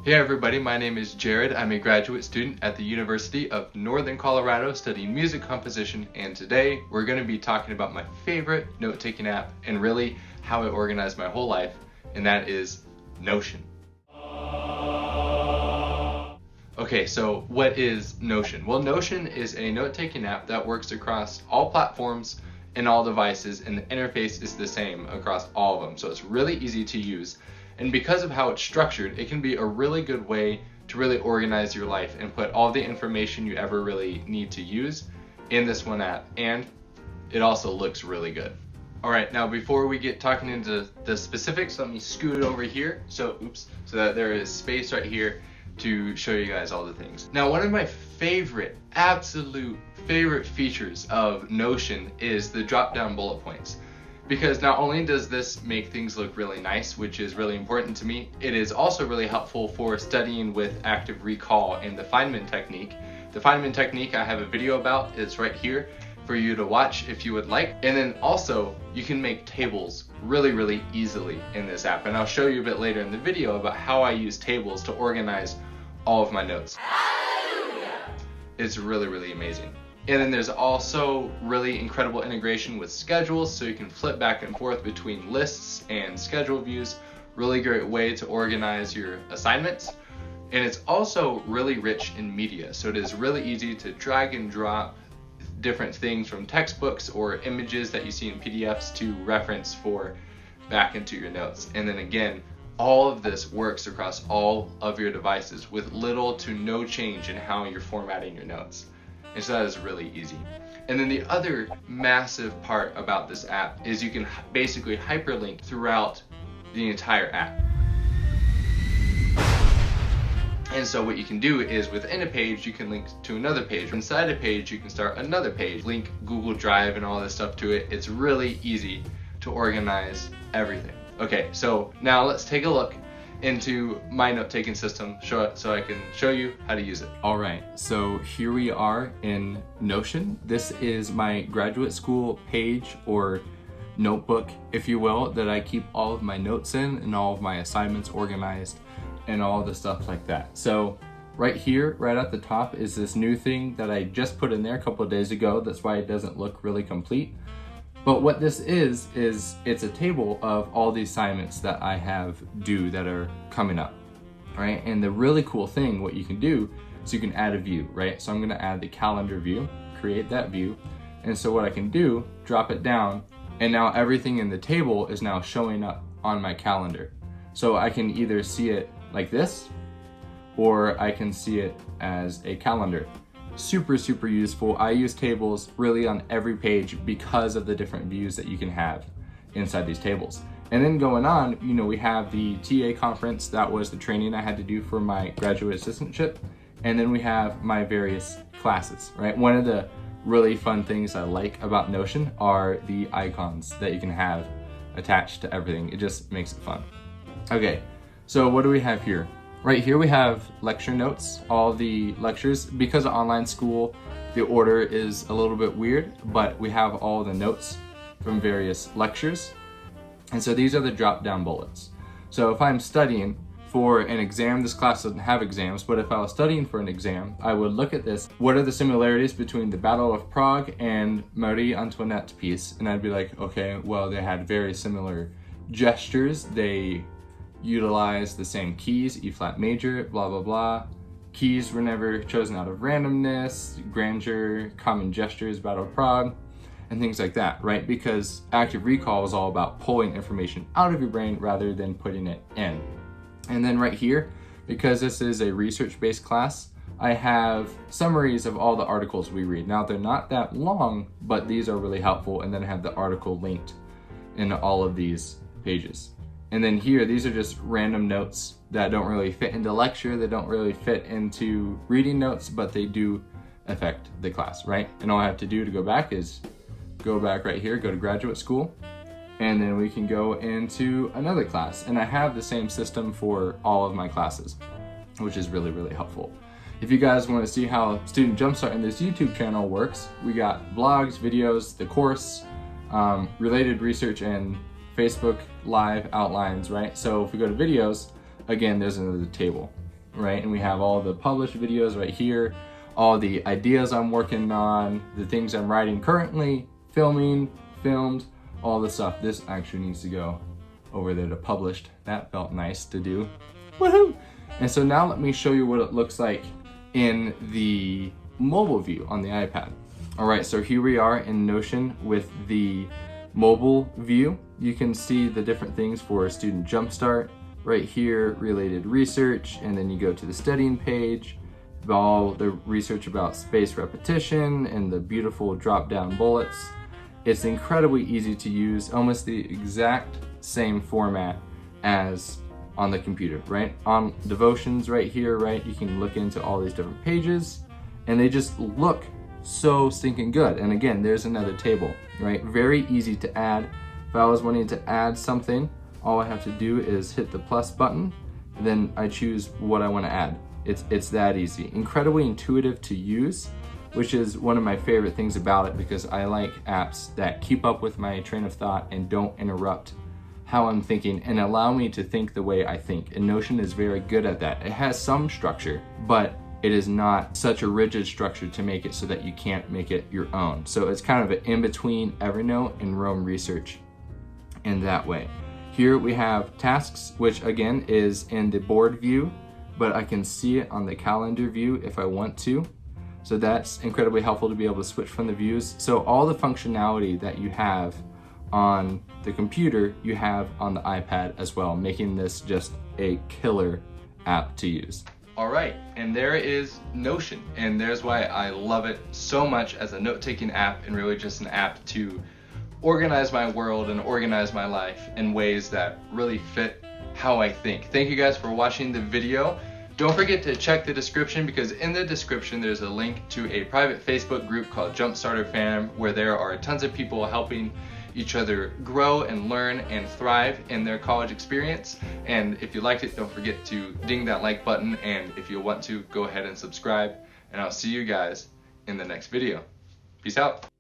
Hey everybody, my name is Jared. I'm a graduate student at the University of Northern Colorado studying music composition, and today we're going to be talking about my favorite note-taking app and really how it organized my whole life, and that is Notion. Okay, so what is Notion? Well, Notion is a note-taking app that works across all platforms and all devices, and the interface is the same across all of them, so it's really easy to use. And because of how it's structured, it can be a really good way to really organize your life and put all the information you ever really need to use in this one app. And it also looks really good. All right, now before we get talking into the specifics, let me scoot over here so that there is space right here to show you guys all the things. Now, one of my absolute favorite features of Notion is the drop-down bullet points. Because not only does this make things look really nice, which is really important to me, it is also really helpful for studying with active recall and the Feynman technique. The Feynman technique I have a video about, it's right here for you to watch if you would like. And then also you can make tables really easily in this app. And I'll show you a bit later in the video about how I use tables to organize all of my notes. It's really amazing. And then there's also really incredible integration with schedules, so you can flip back and forth between lists and schedule views. Really great way to organize your assignments. And it's also really rich in media, so it is really easy to drag and drop different things from textbooks or images that you see in PDFs to reference for back into your notes. And then again, all of this works across all of your devices with little to no change in how you're formatting your notes. And so that is really easy. And then the other massive part about this app is you can basically hyperlink throughout the entire app. And so what you can do is within a page, you can link to another page. Inside a page, you can start another page, link Google Drive and all this stuff to it. It's really easy to organize everything. Okay, so now let's take a look into my note-taking system so I can show you how to use it. All right, so here we are in Notion. This is my graduate school page or notebook, if you will, that I keep all of my notes in and all of my assignments organized and all the stuff like that. So right here, right at the top is this new thing that I just put in there a couple of days ago. That's why it doesn't look really complete. But what this is it's a table of all the assignments that I have due that are coming up, right? And the really cool thing, what you can do is you can add a view, right? So I'm gonna add the calendar view, create that view. And so what I can do, drop it down, and now everything in the table is now showing up on my calendar. So I can either see it like this, or I can see it as a calendar. Super useful. I use tables really on every page because of the different views that you can have inside these tables. And then going on, we have the TA conference. That was the training I had to do for my graduate assistantship. And then we have my various classes, right? One of the really fun things I like about Notion are the icons that you can have attached to everything. It just makes it fun. Okay, so what do we have here? Right here we have lecture notes, all the lectures. Because of online school, the order is a little bit weird, but we have all the notes from various lectures. And so these are the drop-down bullets. So if I'm studying for an exam, this class doesn't have exams, but if I was studying for an exam, I would look at this. What are the similarities between the Battle of Prague and Marie Antoinette piece? And I'd be like, okay, well, they had very similar gestures. They utilize the same keys, E flat major, blah, blah, blah. Keys were never chosen out of randomness, grandeur, common gestures, Battle of Prague, and things like that, right? Because active recall is all about pulling information out of your brain rather than putting it in. And then right here, because this is a research-based class, I have summaries of all the articles we read. Now, they're not that long, but these are really helpful, and then I have the article linked in all of these pages. And then here, these are just random notes that don't really fit into lecture, they don't really fit into reading notes, but they do affect the class, right? And all I have to do to go back is go back right here, go to graduate school, and then we can go into another class. And I have the same system for all of my classes, which is really helpful. If you guys want to see how Student Jumpstart in this YouTube channel works, we got vlogs, videos, the course, related research, and Facebook Live outlines, right? So if we go to videos, again, there's another table. right? And we have all the published videos right here, all the ideas I'm working on, the things I'm writing currently, filmed, all the stuff. This actually needs to go over there to published. That felt nice to do. Woohoo! And so now let me show you what it looks like in the mobile view on the iPad. All right, so here we are in Notion with the mobile view. You can see the different things for Student Jumpstart right here, related research, and then you go to the studying page, all the research about spaced repetition and the beautiful drop-down bullets. It's incredibly easy to use, almost the exact same format as on the computer, right? On devotions right here, right? You can look into all these different pages and they just look so stinking good. And again, there's another table, right? Very easy to add. If I was wanting to add something, all I have to do is hit the plus button, and then I choose what I want to add. It's that easy. Incredibly intuitive to use, which is one of my favorite things about it, because I like apps that keep up with my train of thought and don't interrupt how I'm thinking and allow me to think the way I think. And Notion is very good at that. It has some structure, but it is not such a rigid structure to make it so that you can't make it your own. So it's kind of an in-between Evernote and Roam Research in that way. Here we have tasks, which again is in the board view, but I can see it on the calendar view if I want to. So that's incredibly helpful to be able to switch from the views. So all the functionality that you have on the computer, you have on the iPad as well, making this just a killer app to use. All right, and there is Notion, and there's why I love it so much as a note-taking app, and really just an app to organize my world and organize my life in ways that really fit how I think. Thank you guys for watching the video. Don't forget to check the description, because in the description there's a link to a private Facebook group called Jumpstarter Fam, where there are tons of people helping each other grow and learn and thrive in their college experience. And if you liked it, don't forget to ding that like button, and if you want to, go ahead and subscribe, and I'll see you guys in the next video. Peace out.